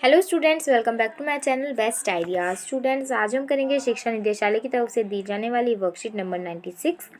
Hello students, welcome back to my channel best ideas. Students, आज हम करेंगे शिक्षा निदेशालय की तरफ से दी जाने वाली वर्कशीट नंबर 96,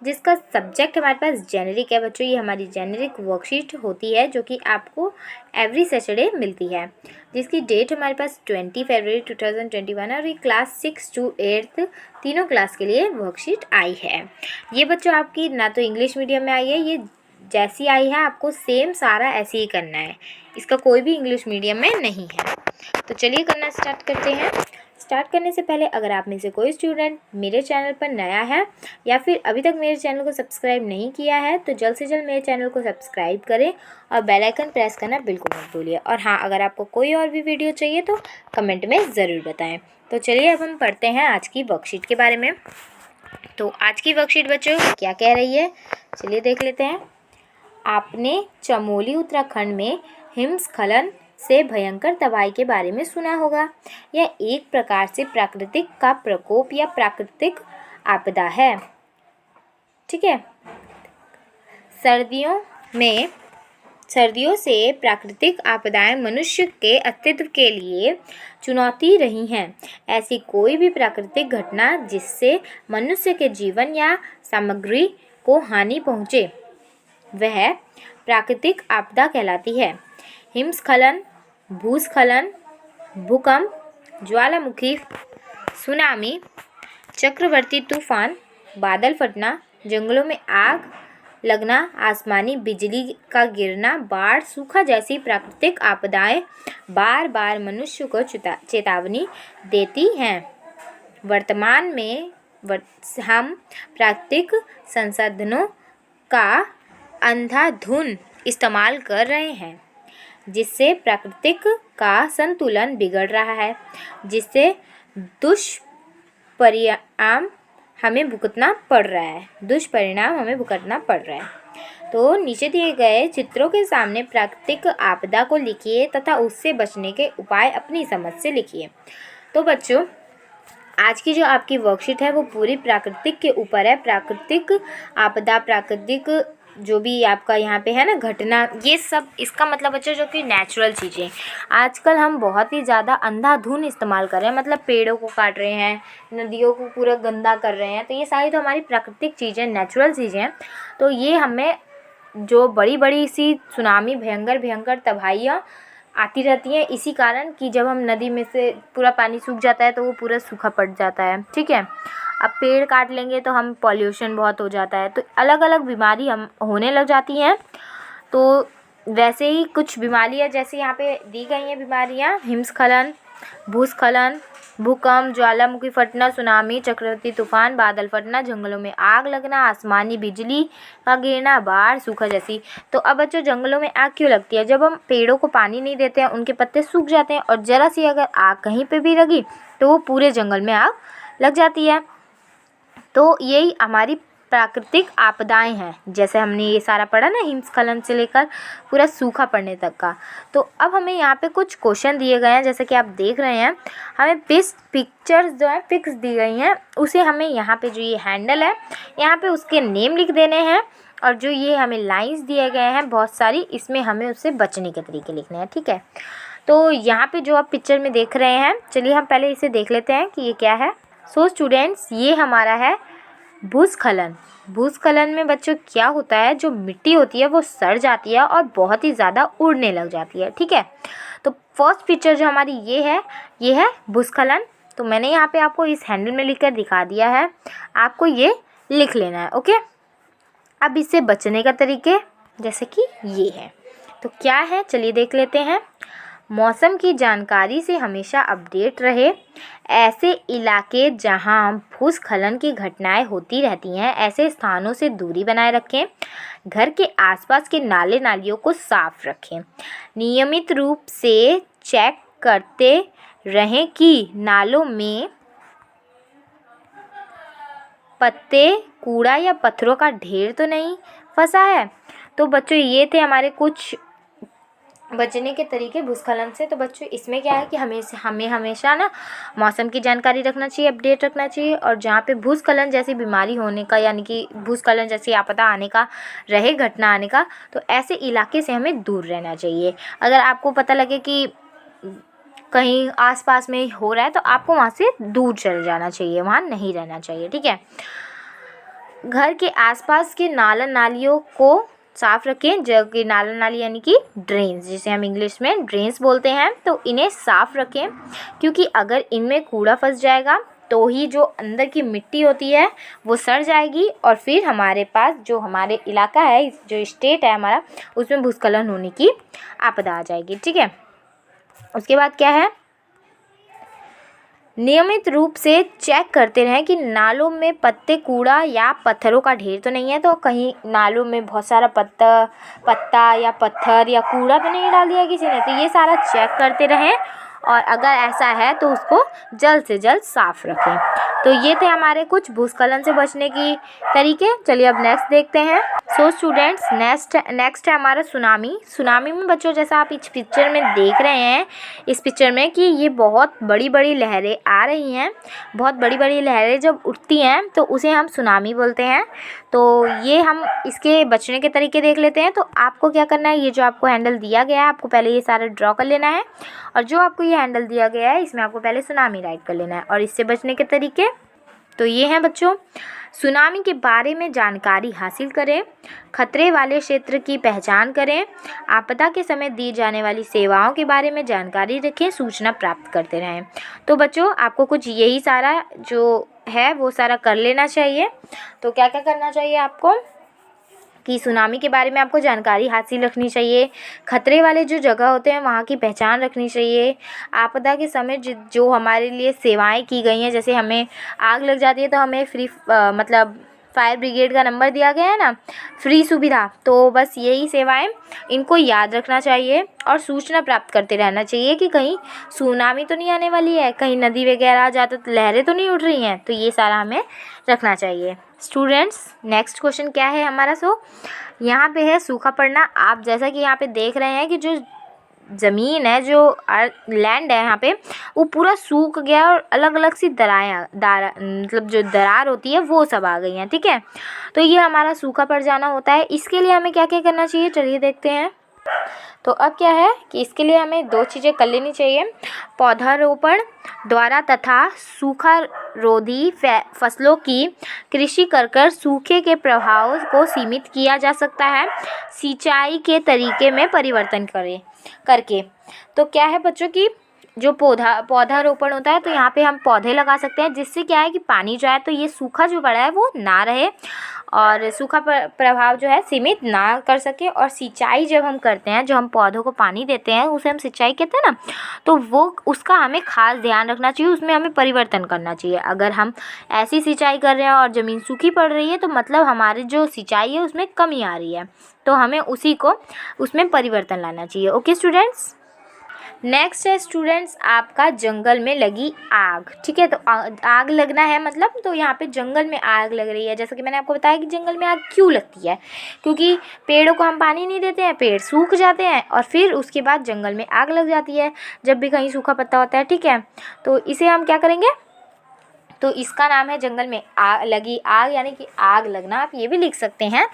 जिसका सब्जेक्ट हमारे पास जेनेरिक है। बच्चों, ये हमारी जेनेरिक वर्कशीट होती है जो कि आपको एवरी सैटरडे मिलती है, जिसकी डेट हमारे पास 20 फरवरी 2021 है और ये क्लास 6 to 8 तीनों क्लास के लिए वर्कशीट आई है। ये बच्चों आपकी ना तो इंग्लिश मीडियम में आई है, ये जैसी आई है आपको सेम सारा ऐसे ही करना है, इसका कोई भी इंग्लिश मीडियम में नहीं है। तो चलिए करना स्टार्ट करते हैं। स्टार्ट करने से पहले अगर आप में से कोई स्टूडेंट मेरे चैनल पर नया है या फिर अभी तक मेरे चैनल को सब्सक्राइब नहीं किया है तो जल्द से जल्द मेरे चैनल को सब्सक्राइब करें और बेल आइकन प्रेस करना बिल्कुल मत भूलिए। और हाँ, अगर आपको कोई और भी वीडियो चाहिए तो कमेंट में ज़रूर बताएँ। तो चलिए अब हम पढ़ते हैं आज की वर्कशीट के बारे में। तो आज की वर्कशीट बच्चों क्या कह रही है, चलिए देख लेते हैं। आपने चमोली उत्तराखंड में हिमस्खलन से भयंकर तबाही के बारे में सुना होगा। यह एक प्रकार से प्राकृतिक का प्रकोप या प्राकृतिक आपदा है। ठीक है, सर्दियों से प्राकृतिक आपदाएं मनुष्य के अस्तित्व के लिए चुनौती रही हैं। ऐसी कोई भी प्राकृतिक घटना जिससे मनुष्य के जीवन या सामग्री को हानि पहुँचे वह प्राकृतिक आपदा कहलाती है। हिमस्खलन, भूस्खलन, भूकंप, ज्वालामुखी, सुनामी, चक्रवाती तूफान, बादल फटना, जंगलों में आग लगना, आसमानी बिजली का गिरना, बाढ़, सूखा जैसी प्राकृतिक आपदाएं बार बार मनुष्य को चेतावनी देती हैं। वर्तमान में हम प्राकृतिक संसाधनों का अंधाधुंध इस्तेमाल कर रहे हैं, जिससे प्रकृति का संतुलन बिगड़ रहा है, जिससे दुष्परिणाम हमें भुगतना पड़ रहा है। तो नीचे दिए गए चित्रों के सामने प्राकृतिक आपदा को लिखिए तथा उससे बचने के उपाय अपनी समझ से लिखिए। तो बच्चों, आज की जो आपकी वर्कशीट है वो पूरी प्राकृतिक के ऊपर है। प्राकृतिक आपदा, प्राकृतिक जो भी आपका यहाँ पे है ना घटना, ये सब इसका मतलब बच्चों जो कि नेचुरल चीज़ें आजकल हम बहुत ही ज़्यादा अंधाधुंध इस्तेमाल कर रहे हैं, मतलब पेड़ों को काट रहे हैं, नदियों को पूरा गंदा कर रहे हैं। तो ये सारी तो हमारी प्राकृतिक चीज़ें, नेचुरल चीज़ें हैं। तो ये हमें जो बड़ी बड़ी सी सुनामी, भयंकर तबाहियाँ आती रहती हैं इसी कारण कि जब हम नदी में से पूरा पानी सूख जाता है तो वो पूरा सूखा पड़ जाता है। ठीक है, अब पेड़ काट लेंगे तो हम पॉल्यूशन बहुत हो जाता है, तो अलग अलग बीमारी हम होने लग जाती हैं। तो वैसे ही कुछ बीमारियाँ जैसे यहाँ पे दी गई हैं बीमारियाँ, हिमस्खलन, भूस्खलन, भूकंप, ज्वालामुखी फटना, सुनामी, चक्रवाती तूफान, बादल फटना, जंगलों में आग लगना, आसमानी बिजली का गिरना, बाढ़, सूखा जैसी। तो अब बच्चों, जंगलों में आग क्यों लगती है? जब हम पेड़ों को पानी नहीं देते हैं, उनके पत्ते सूख जाते हैं और ज़रा सी अगर आग कहीं पे भी लगी तो वो पूरे जंगल में आग लग जाती है। तो यही हमारी प्राकृतिक आपदाएं हैं, जैसे हमने ये सारा पढ़ा ना, हिमस्खलन से लेकर पूरा सूखा पड़ने तक का। तो अब हमें यहाँ पे कुछ क्वेश्चन दिए गए हैं, जैसे कि आप देख रहे हैं, हमें पिक्चर्स जो है फिक्स दी गई हैं, उसे हमें यहाँ पे जो ये हैंडल है यहाँ पे उसके नेम लिख देने हैं, और जो ये हमें लाइन्स दिए गए हैं बहुत सारी, इसमें हमें उससे बचने के तरीके लिखने हैं। ठीक है, तो यहाँ पे जो आप पिक्चर में देख रहे हैं, चलिए हम पहले इसे देख लेते हैं कि ये क्या है। सो स्टूडेंट्स, ये हमारा है भूस्खलन। भूस्खलन में बच्चों क्या होता है, जो मिट्टी होती है वो सड़ जाती है और बहुत ही ज़्यादा उड़ने लग जाती है। ठीक है, तो फर्स्ट पिक्चर जो हमारी ये है भूस्खलन। तो मैंने यहाँ पे आपको इस हैंडल में लिखकर दिखा दिया है, आपको ये लिख लेना है। ओके, अब इससे बचने का तरीके जैसे कि ये है, तो क्या है चलिए देख लेते हैं। मौसम की जानकारी से हमेशा अपडेट रहे। ऐसे इलाके जहां भूस्खलन की घटनाएं होती रहती हैं, ऐसे स्थानों से दूरी बनाए रखें। घर के आसपास के नाले नालियों को साफ रखें। नियमित रूप से चेक करते रहें कि नालों में पत्ते, कूड़ा या पत्थरों का ढेर तो नहीं फंसा है। तो बच्चों, ये थे हमारे कुछ बचने के तरीके भूस्खलन से। तो बच्चों, इसमें क्या है कि हमें हमेशा ना मौसम की जानकारी रखना चाहिए, अपडेट रखना चाहिए, और जहाँ पे भूस्खलन जैसी बीमारी होने का, यानी कि भूस्खलन जैसी आपदा आने का रहे, घटना आने का, तो ऐसे इलाके से हमें दूर रहना चाहिए। अगर आपको पता लगे कि कहीं आसपास में हो रहा है तो आपको वहाँ से दूर चले जाना चाहिए, वहाँ नहीं रहना चाहिए, ठीक है। घर के आसपास के नाला नालियों को साफ़ रखें, जो कि नाला नाली यानी कि ड्रेन्स, जिसे हम इंग्लिश में ड्रेन्स बोलते हैं, तो इन्हें साफ़ रखें, क्योंकि अगर इनमें कूड़ा फंस जाएगा तो ही जो अंदर की मिट्टी होती है वो सड़ जाएगी और फिर हमारे पास जो हमारे इलाका है, जो स्टेट है हमारा, उसमें भूस्खलन होने की आपदा आ जाएगी, ठीक है। उसके बाद क्या है, नियमित रूप से चेक करते रहें कि नालों में पत्ते, कूड़ा या पत्थरों का ढेर तो नहीं है। तो कहीं नालों में बहुत सारा पत्ता या पत्थर या कूड़ा तो नहीं डाल दिया किसी ने, तो ये सारा चेक करते रहें और अगर ऐसा है तो उसको जल्द से जल्द साफ़ रखें। तो ये थे हमारे कुछ भूस्खलन से बचने की तरीके। चलिए अब नेक्स्ट देखते हैं। सो स्टूडेंट्स, नेक्स्ट है हमारा सुनामी। सुनामी में बच्चों, जैसा आप इस पिक्चर में देख रहे हैं, इस पिक्चर में कि ये बहुत बड़ी बड़ी लहरें आ रही हैं। बहुत बड़ी बड़ी लहरें जब उठती हैं तो उसे हम सुनामी बोलते हैं। तो ये हम इसके बचने के तरीके देख लेते हैं। तो आपको क्या करना है, ये जो आपको हैंडल दिया गया है, आपको पहले ये सारा ड्रॉ कर लेना है और जो आपको ये हैंडल दिया गया है इसमें आपको पहले सुनामी राइट कर लेना है और इससे बचने के तरीके तो ये हैं बच्चों। सुनामी के बारे में जानकारी हासिल करें, खतरे वाले क्षेत्र की पहचान करें, आपदा के समय दी जाने वाली सेवाओं के बारे में जानकारी रखें, सूचना प्राप्त करते रहें। तो बच्चों आपको कुछ यही सारा जो है वो सारा कर लेना चाहिए। तो क्या क्या करना चाहिए आपको कि सुनामी के बारे में आपको जानकारी हासिल रखनी चाहिए, खतरे वाले जो जगह होते हैं वहाँ की पहचान रखनी चाहिए, आपदा के समय जो हमारे लिए सेवाएं की गई हैं, जैसे हमें आग लग जाती है तो हमें फ्री मतलब फायर ब्रिगेड का नंबर दिया गया है ना, फ्री सुविधा, तो बस यही सेवाएं इनको याद रखना चाहिए और सूचना प्राप्त करते रहना चाहिए कि कहीं सुनामी तो नहीं आने वाली है, कहीं नदी वगैरह आ जाता तो लहरें तो नहीं उठ रही हैं। तो ये सारा हमें रखना चाहिए। स्टूडेंट्स नेक्स्ट क्वेश्चन क्या है हमारा, यहाँ पे है सूखा पड़ना। आप जैसा कि यहाँ पे देख रहे हैं कि जो ज़मीन है, जो लैंड है यहाँ पे, वो पूरा सूख गया और अलग अलग सी मतलब जो दरार होती है वो सब आ गई हैं, ठीक है। तो ये हमारा सूखा पड़ जाना होता है। इसके लिए हमें क्या क्या करना चाहिए, चलिए देखते हैं। तो अब क्या है कि इसके लिए हमें 2 चीज़ें कर लेनी चाहिए। पौधारोपण द्वारा तथा सूखा रोधी फसलों की कृषि कर सूखे के प्रभाव को सीमित किया जा सकता है। सिंचाई के तरीके में परिवर्तन करके। तो क्या है बच्चों की जो पौधारोपण होता है, तो यहाँ पे हम पौधे लगा सकते हैं, जिससे क्या है कि पानी जो है तो ये सूखा जो पड़ा है वो ना रहे और सूखा प्रभाव जो है सीमित ना कर सके। और सिंचाई जब हम करते हैं, जो हम पौधों को पानी देते हैं उसे हम सिंचाई कहते हैं ना, तो वो उसका हमें खास ध्यान रखना चाहिए, उसमें हमें परिवर्तन करना चाहिए। अगर हम ऐसी सिंचाई कर रहे हैं और ज़मीन सूखी पड़ रही है तो मतलब हमारी जो सिंचाई है उसमें कमी आ रही है, तो हमें उसमें परिवर्तन लाना चाहिए। Okay students. नेक्स्ट है स्टूडेंट्स आपका जंगल में लगी आग, ठीक है। तो आग लगना है मतलब, तो यहाँ पे जंगल में आग लग रही है। जैसा कि मैंने आपको बताया कि जंगल में आग क्यों लगती है, क्योंकि पेड़ों को हम पानी नहीं देते हैं, पेड़ सूख जाते हैं और फिर उसके बाद जंगल में आग लग जाती है जब भी कहीं सूखा पत्ता होता है, ठीक है। तो इसे हम क्या करेंगे, तो इसका नाम है जंगल में लगी आग, यानी कि आग लगना, आप ये भी लिख सकते हैं।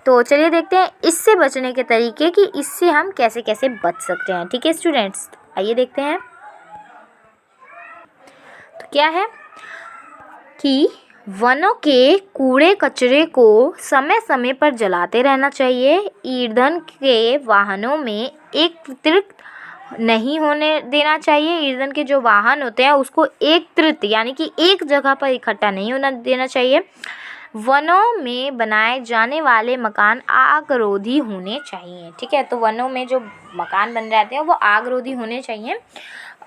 तो चलिए देखते हैं इससे बचने के तरीके कि इससे हम कैसे कैसे बच सकते हैं, ठीक है स्टूडेंट्स। आइए देखते हैं। तो क्या है कि वनों के कूड़े कचरे को समय समय पर जलाते रहना चाहिए। ईंधन के वाहनों में एकत्रित नहीं होने देना चाहिए। ईंधन के जो वाहन होते हैं उसको एकत्रित यानी कि एक जगह पर इकट्ठा नहीं होना देना चाहिए। वनों में बनाए जाने वाले मकान आगरोधी होने चाहिए, ठीक है। तो वनों में जो मकान बन जाते हैं वो आगरोधी होने चाहिए।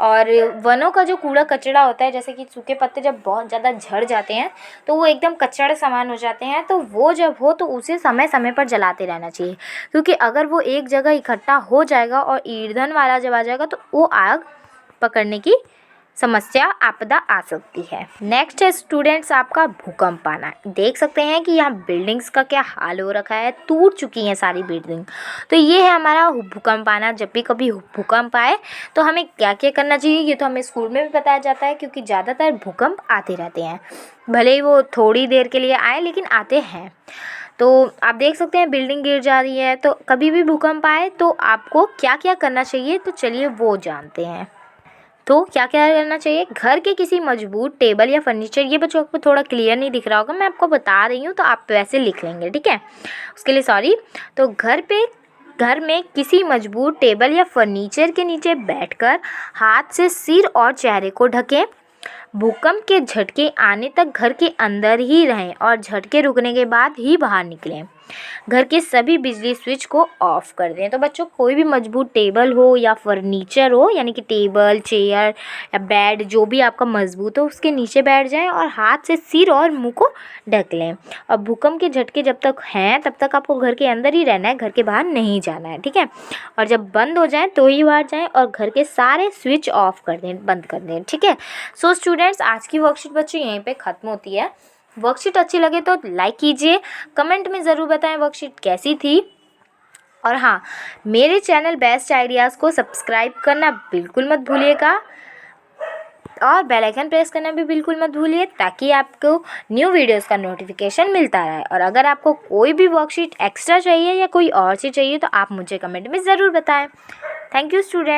और वनों का जो कूड़ा कचरा होता है, जैसे कि सूखे पत्ते जब बहुत ज़्यादा झड़ जाते हैं तो वो एकदम कचड़ा समान हो जाते हैं, तो वो जब हो तो उसे समय समय पर जलाते रहना चाहिए, क्योंकि अगर वो एक जगह इकट्ठा हो जाएगा और ईंधन वाला जब आ जाएगा तो वो आग पकड़ने की समस्या आपदा आ सकती है। नेक्स्ट है स्टूडेंट्स आपका भूकंप आना। देख सकते हैं कि यहाँ बिल्डिंग्स का क्या हाल हो रखा है, टूट चुकी हैं सारी बिल्डिंग। तो ये है हमारा भूकंप आना। जब भी कभी भूकंप आए तो हमें क्या क्या करना चाहिए, ये तो हमें स्कूल में भी बताया जाता है, क्योंकि ज़्यादातर भूकंप आते रहते हैं, भले ही वो थोड़ी देर के लिए आए लेकिन आते हैं। तो आप देख सकते हैं बिल्डिंग गिर जा रही है, तो कभी भी भूकंप आए तो आपको क्या क्या करना चाहिए, तो चलिए वो जानते हैं। तो क्या क्या करना चाहिए, घर के किसी मजबूत टेबल या फर्नीचर, ये बच्चों आपको थोड़ा क्लियर नहीं दिख रहा होगा, मैं आपको बता रही हूँ तो आप वैसे लिख लेंगे, ठीक है, उसके लिए सॉरी। तो घर में किसी मजबूत टेबल या फर्नीचर के नीचे बैठकर हाथ से सिर और चेहरे को ढकें। भूकंप के झटके आने तक घर के अंदर ही रहें और झटके रुकने के बाद ही बाहर निकलें। घर के सभी बिजली स्विच को ऑफ कर दें। तो बच्चों कोई भी मजबूत टेबल हो या फर्नीचर हो, यानी कि टेबल, चेयर या बेड, जो भी आपका मजबूत हो उसके नीचे बैठ जाएं और हाथ से सिर और मुंह को ढक लें। और भूकंप के झटके जब तक हैं तब तक आपको घर के अंदर ही रहना है, घर के बाहर नहीं जाना है, ठीक है। और जब बंद हो जाए तो ही बाहर जाएं और घर के सारे स्विच ऑफ कर दें, बंद कर दें, ठीक है। सो स्टूडेंट्स, आज की वर्कशीट बच्चों यहीं पे ख़त्म होती है। वर्कशीट अच्छी लगे तो लाइक कीजिए, कमेंट में ज़रूर बताएं वर्कशीट कैसी थी। और हाँ, मेरे चैनल बेस्ट आइडियाज़ को सब्सक्राइब करना बिल्कुल मत भूलिएगा और बेल आइकन प्रेस करना भी बिल्कुल मत भूलिए, ताकि आपको न्यू वीडियोस का नोटिफिकेशन मिलता रहे। और अगर आपको कोई भी वर्कशीट एक्स्ट्रा चाहिए या कोई और चीज़ चाहिए तो आप मुझे कमेंट में ज़रूर बताएं। Thank you student.